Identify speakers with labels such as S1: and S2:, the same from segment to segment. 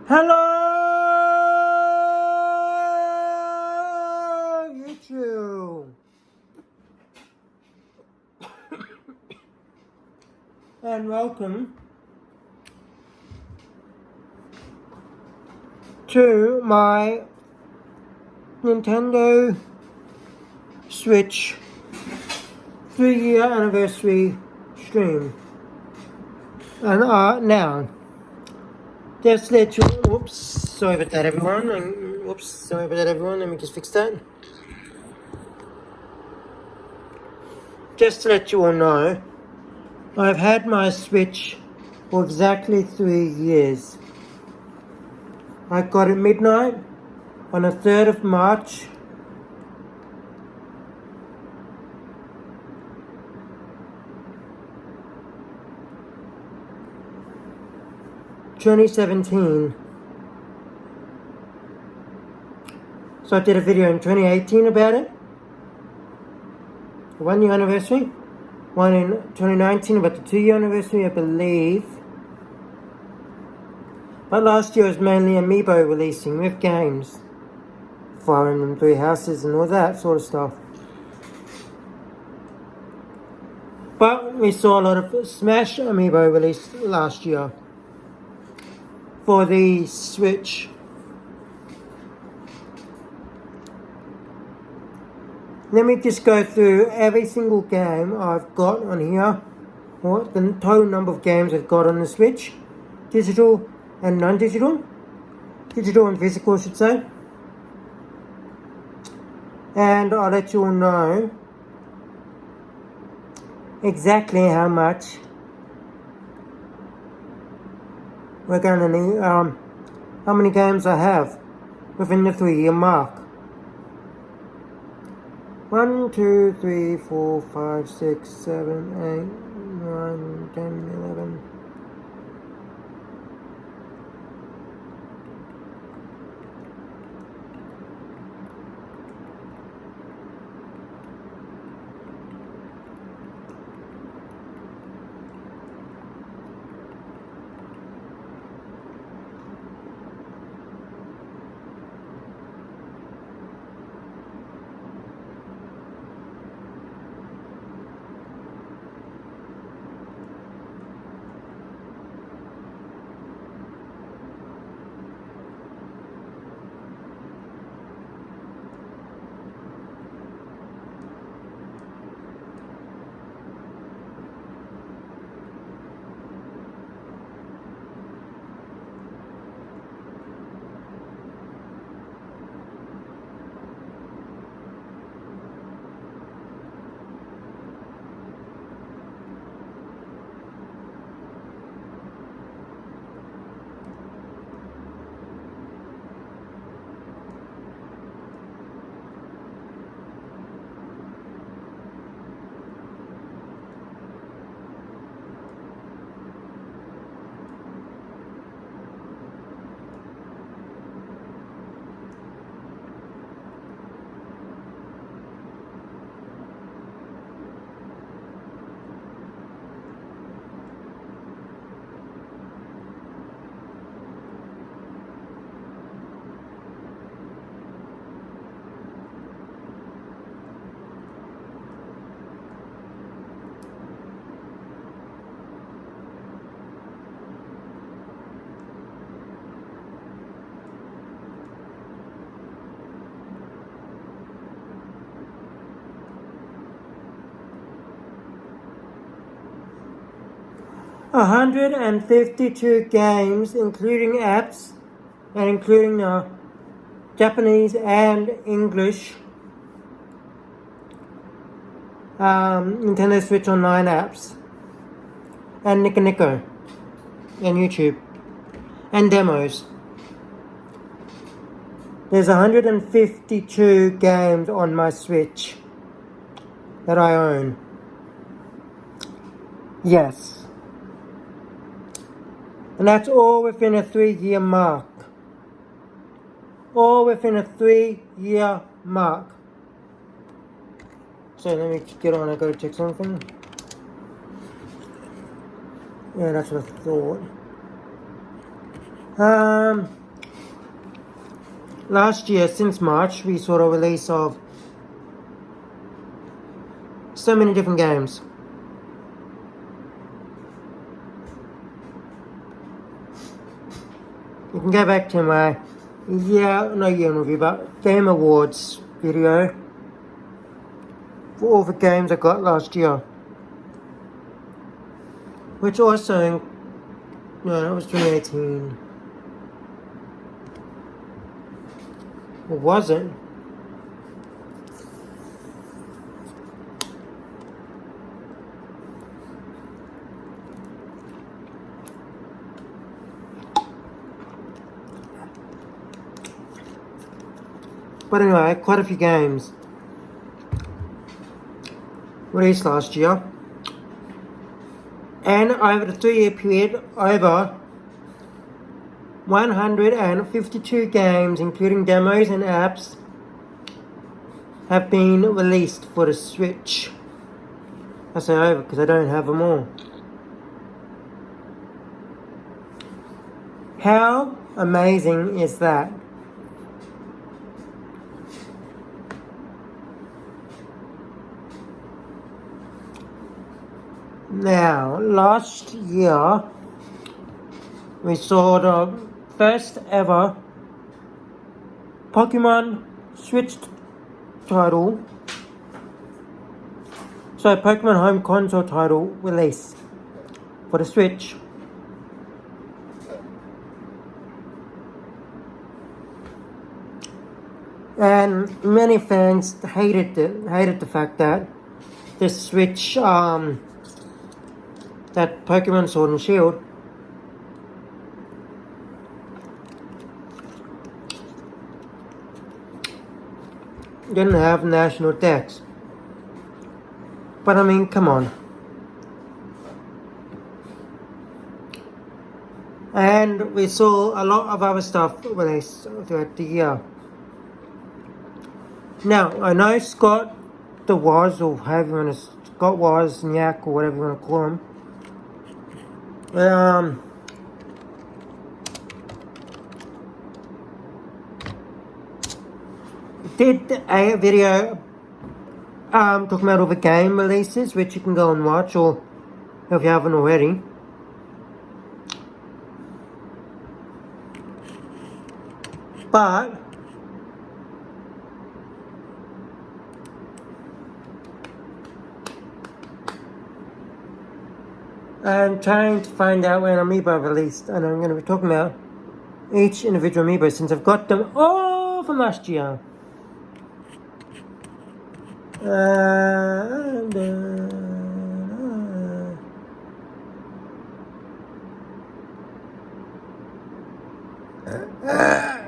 S1: Hello, YouTube, and welcome to my Nintendo Switch 3-year anniversary stream. And now, just let you. Oops, sorry about that, everyone. Let me just fix that. Just to let you all know, I've had my Switch for exactly 3 years. I got it midnight on the 3rd of March 2017. So I did a video in 2018 about it. 1 year anniversary. One in 2019 about the 2-year anniversary, I believe. But last year was mainly Amiibo releasing with games. Fire Emblem Three Houses and all that sort of stuff. But we saw a lot of Smash Amiibo released last year for the Switch. Let me just go through every single game I've got on here. What the total number of games I've got on the Switch. Digital and non-digital. Digital and physical, I should say. And I'll let you all know exactly how much we're going to need, how many games I have within the 3-year mark. 1, 2, 3, 4, 5, 6, 7, 8, 9, 10, 11. $152 games, including apps, and including Japanese and English Nintendo Switch Online apps, and Nico Nico, and YouTube, and demos. There's 152 games on my Switch that I own. Yes. And that's all within a 3-year mark. All within a 3-year mark. So let me get on, I gotta check something. Yeah, that's what I thought. Last year, since March, we saw a release of so many different games. You can go back to my year in review, but Game Awards video for all the games I got last year. Which also, no, that was 2018. Or was it? But anyway, quite a few games released last year. And over the 3-year period, over 152 games, including demos and apps, have been released for the Switch. I say over because I don't have them all. How amazing is that? Now, last year, we saw the first ever Pokemon Switch title, so Pokemon Home Console title release for the Switch. And many fans hated the fact that the Switch, that Pokemon Sword and Shield didn't have national decks. But I mean, come on. And we saw a lot of other stuff released throughout the year. Now, I know Scott the Woz, or however you want to, Scott Wozniak, or whatever you want to call him, did a video talking about all the game releases, which you can go and watch, or if you haven't already. But I'm trying to find out when Amiibo released, and I'm going to be talking about each individual Amiibo since I've got them all from last year.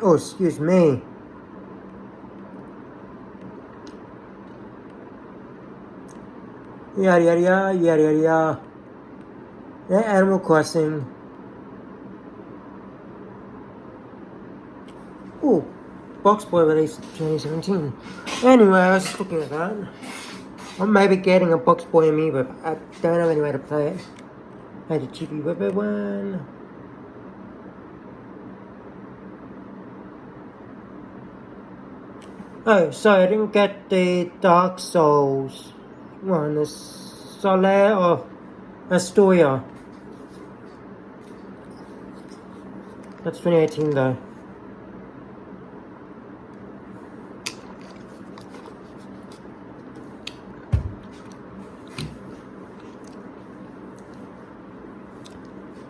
S1: Oh, excuse me. Yada yada yada yada yada yada. Animal Crossing. Oh, Box Boy released in 2017. Anyway, I was just looking at that. I'm maybe getting a Box Boy Amiibo, but I don't have any way to play it. I had a cheapy rubber one. Oh, sorry, I didn't get the Dark Souls one, the Solaire of Astoria. That's 2018 though.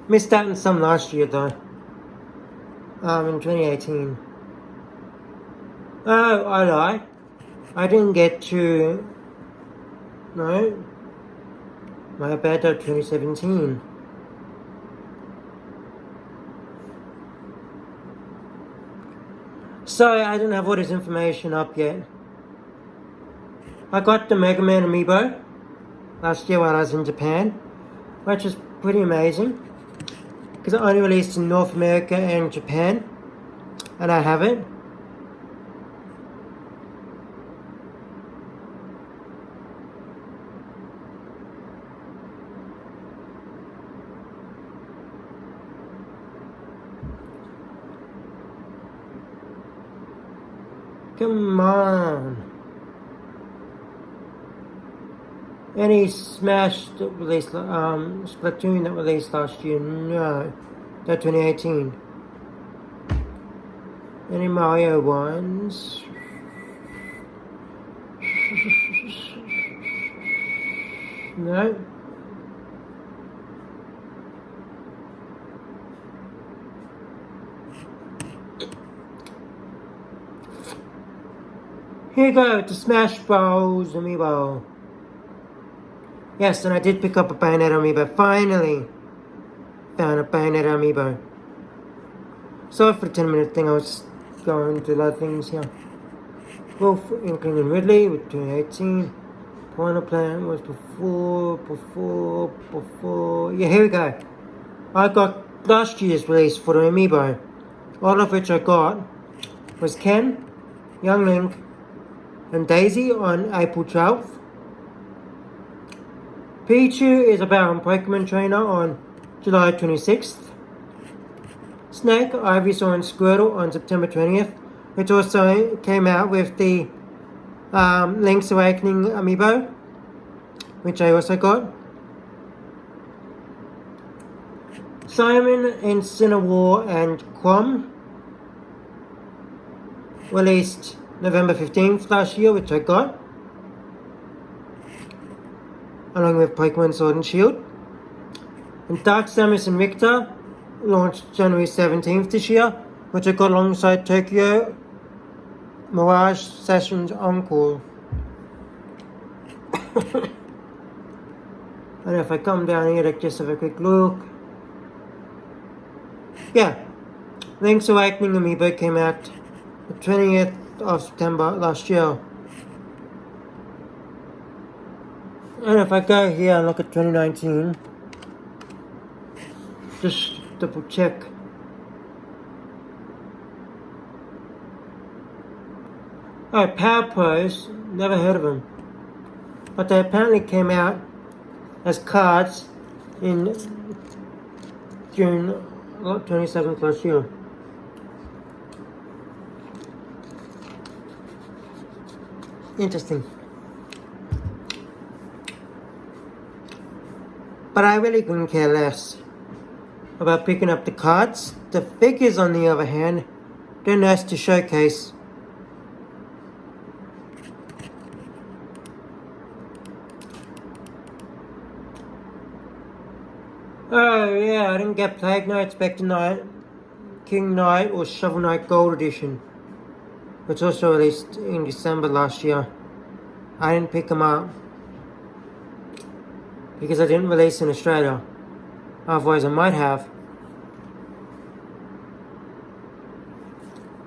S1: Missed out on some last year though. In 2018. Oh, I lie. I didn't get to... No. My bad, 2017. Sorry, I didn't have all this information up yet. I got the Mega Man Amiibo last year while I was in Japan, which was pretty amazing. Because it only released in North America and Japan, and I have it. Come on. Any Smash that released, Splatoon that released last year? No. That 2018. Any Mario ones? No. Here you go, the Smash Bros. Amiibo. Yes, and I did pick up a Bayonetta Amiibo. Finally found a Bayonetta Amiibo. Sorry for the 10-minute thing, I was going to a lot of things here. Wolf, Inkling and Ridley with 2018. Piranha Plant was before. Yeah, here we go. I got last year's release for the Amiibo. All of which I got was Ken, Young Link, and Daisy on April 12th. Pichu is a Baron Pokemon trainer on July 26th. Snake, Ivysaur, and Squirtle on September 20th, which also came out with the Link's Awakening Amiibo, which I also got. Simon, Incineroar, and Quam released November 15th last year, which I got, along with Pokemon Sword and Shield. And Dark Samus and Richter launched January 17th this year, which I got alongside Tokyo Mirage Sessions Encore. And if I come down here to just have a quick look. Yeah, Link's Awakening Amiibo came out the 20th of September last year. And if I go here and look at 2019, just double check. Oh, Power Pros, never heard of them. But they apparently came out as cards in June 27th last year. Interesting. But I really couldn't care less about picking up the cards. The figures, on the other hand, they're nice to showcase. Oh yeah, I didn't get Plague Knight, Spectre Knight, King Knight, or Shovel Knight Gold Edition, which also released in December last year. I didn't pick them up because I didn't release in Australia. Otherwise I might have.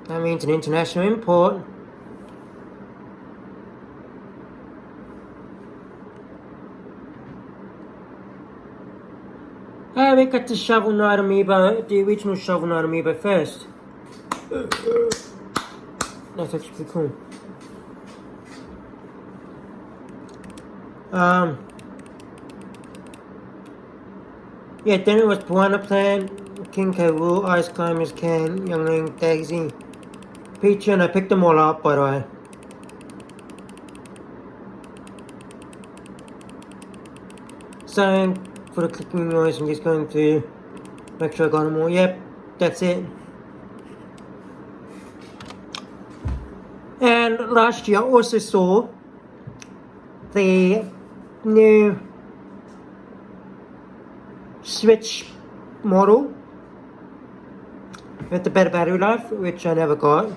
S1: That means an international import. We got the Shovel Knight Amiibo, the original Shovel Knight Amiibo first. That's actually pretty cool. Yeah, then it was Piranha Plant, King K. Rool, Ice Climbers, Ken, Young Link, Daisy, Pichu, and I picked them all up, by the way. So, for the clicking noise, I'm just going to make sure I got them all. Yep, that's it. And last year I also saw the new Switch model with the better battery life, which I never got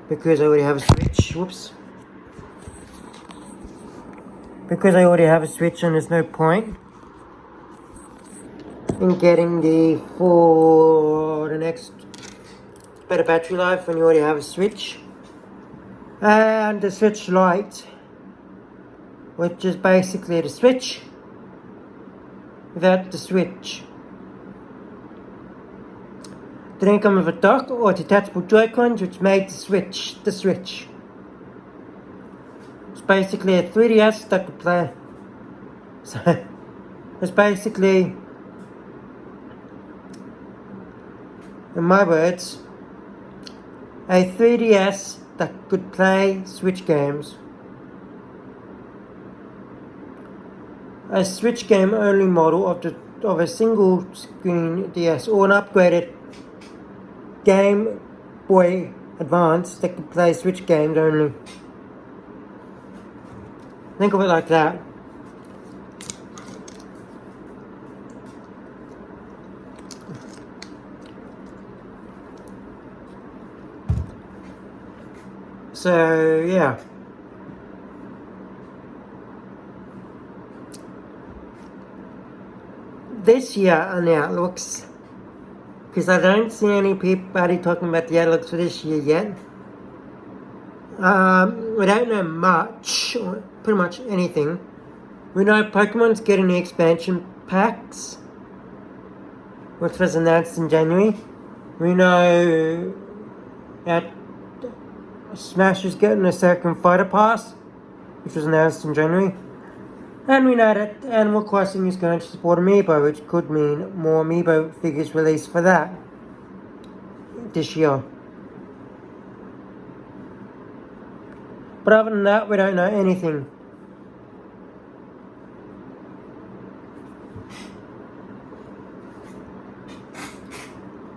S1: because I already have a Switch. Whoops. Because I already have a Switch and there's no point in getting the next better battery life when you already have a Switch. And the Switch Lite, which is basically the Switch without the Switch. Didn't come with a dock or detachable Joy-Cons, which made the Switch the Switch. It's basically a 3DS that could play. So it's basically, in my words, a 3DS that could play Switch games. A Switch game only model of a single screen DS or an upgraded Game Boy Advance that could play Switch games only. Think of it like that. So, yeah. This year on the outlooks, because I don't see anybody talking about the outlooks for this year yet. We don't know much, or pretty much anything. We know Pokemon's getting the expansion packs, which was announced in January. We know that Smash is getting a second Fighter Pass, which was announced in January. And we know that Animal Crossing is going to support Amiibo, which could mean more Amiibo figures released for that this year. But other than that, we don't know anything.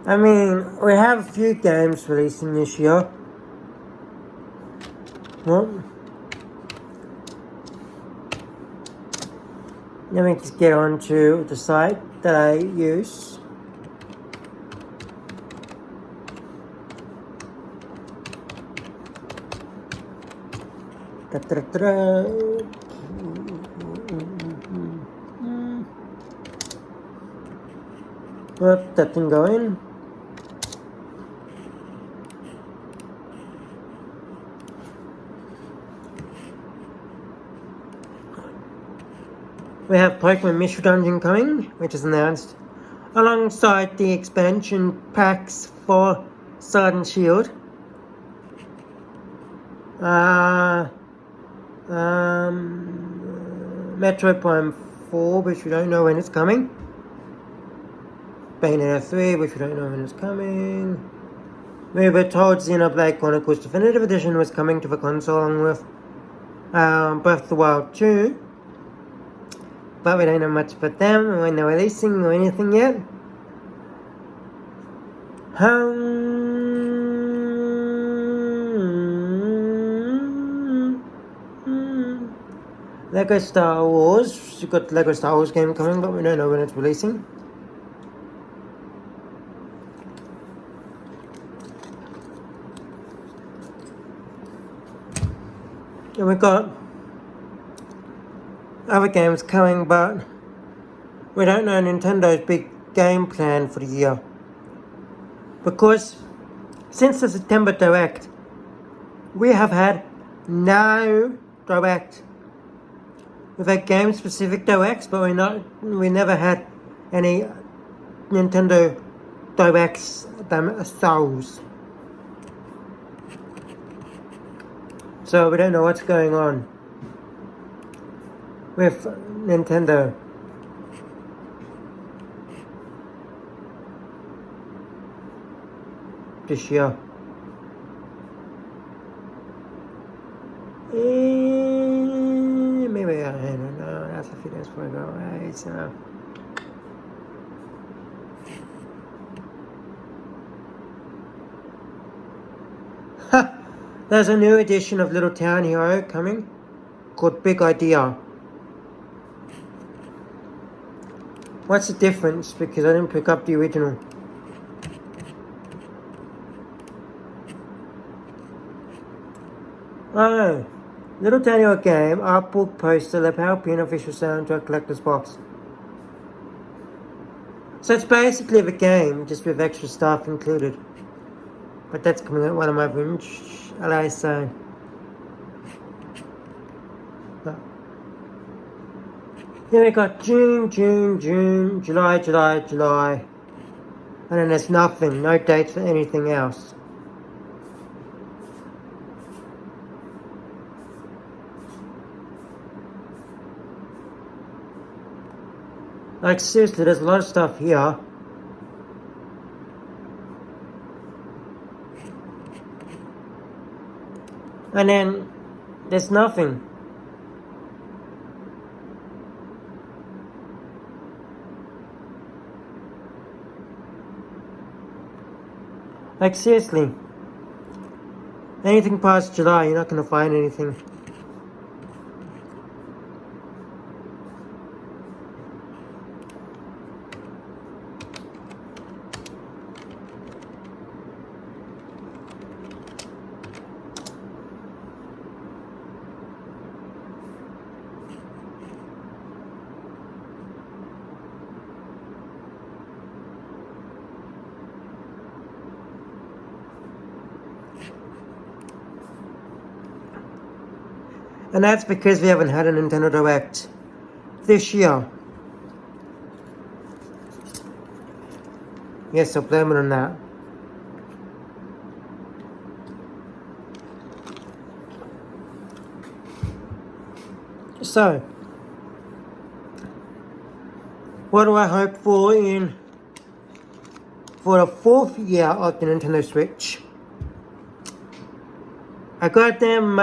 S1: I mean, we have a few games releasing this year. Well, let me just get on to the site that I use. Whoop, that didn't go in. We have Pokemon Mystery Dungeon coming, which is announced, alongside the expansion packs for Sword and Shield. Metroid Prime 4, which we don't know when it's coming. Bayonetta 3, which we don't know when it's coming. We were told Xenoblade Chronicles Definitive Edition was coming to the console along with Breath of the Wild 2. But we don't know much about them or when they're releasing or anything yet. Lego Star Wars. You've got the Lego Star Wars game coming, but we don't know when it's releasing. And we've got other games coming, but we don't know Nintendo's big game plan for the year. Because since the September Direct, we have had no Direct. We've had game-specific Directs, but we never had any Nintendo Directs themselves. So we don't know what's going on with Nintendo. This year. Maybe I don't know. That's a few days before I go away. So. There's a new edition of Little Town Hero coming called Big Idea. What's the difference? Because I didn't pick up the original. Oh, Little Town Hero game, art book, poster, the Palpatine official soundtrack collector's box. So it's basically the game, just with extra stuff included. But that's coming out one of my rooms, so. Then we got June, July. And then there's nothing, no dates for anything else. Like seriously, there's a lot of stuff here. And then there's nothing. Like seriously, anything past July, you're not gonna find anything. And that's because we haven't had a Nintendo Direct this year. Yes, I'll blame it on that. So, what do I hope for the 4th year of the Nintendo Switch? A goddamn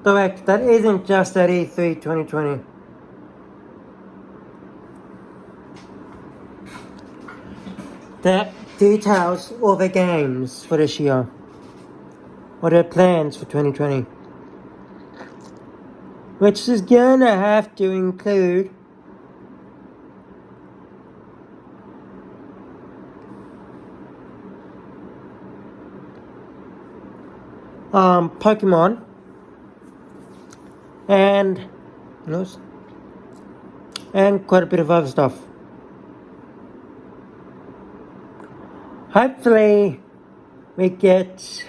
S1: Direct that isn't just at E3 2020. That details all the games for this year, or their plans for 2020, which is gonna have to include Pokemon and quite a bit of other stuff. Hopefully we get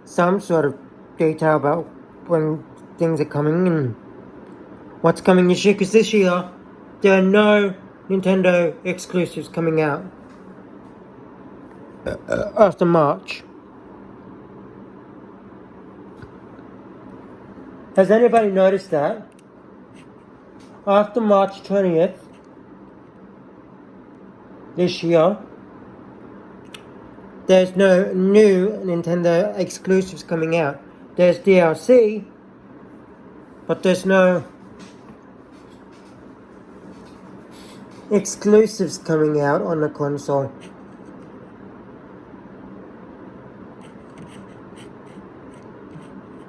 S1: some sort of detail about when things are coming and what's coming this year, because this year there are no Nintendo exclusives coming out after March. Has anybody noticed that? After March 20th this year, there's no new Nintendo exclusives coming out. There's DLC, but there's no exclusives coming out on the console.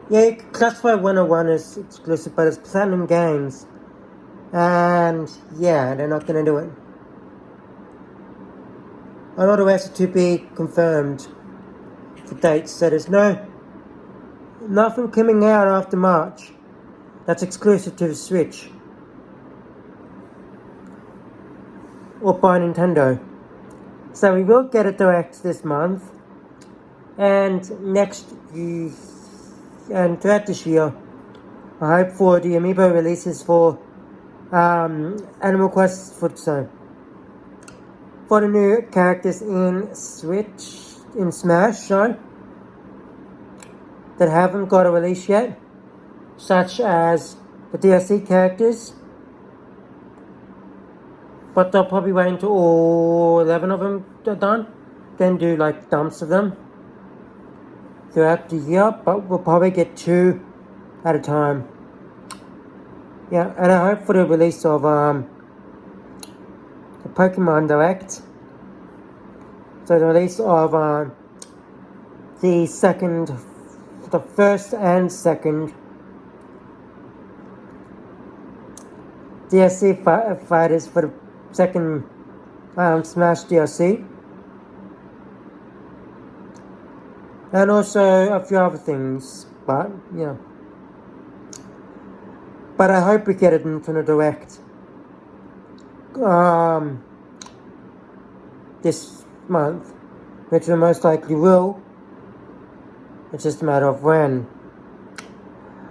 S1: Yeah, you can classify 101 as exclusive, but it's Platinum Games. And yeah, they're not going to do it. A lot of it has to be confirmed for dates, so there's nothing coming out after March that's exclusive to the Switch or by Nintendo. So we will get a Direct this month, and throughout this year, I hope for the Amiibo releases for Animal Quest for the new characters in Smash, that haven't got a release yet, such as the DLC characters, but they'll probably wait until all 11 of them are done, then do like dumps of them throughout the year, but we'll probably get 2 at a time. Yeah, and I hope for the release of the Pokemon Direct. So the release of the first and second DLC fighters for the second Smash DLC. And also a few other things, but yeah. But I hope we get it into the Direct this month, which we most likely will. It's just a matter of when.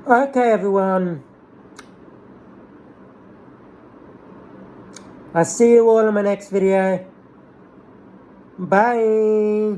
S1: Okay, everyone. I'll see you all in my next video. Bye.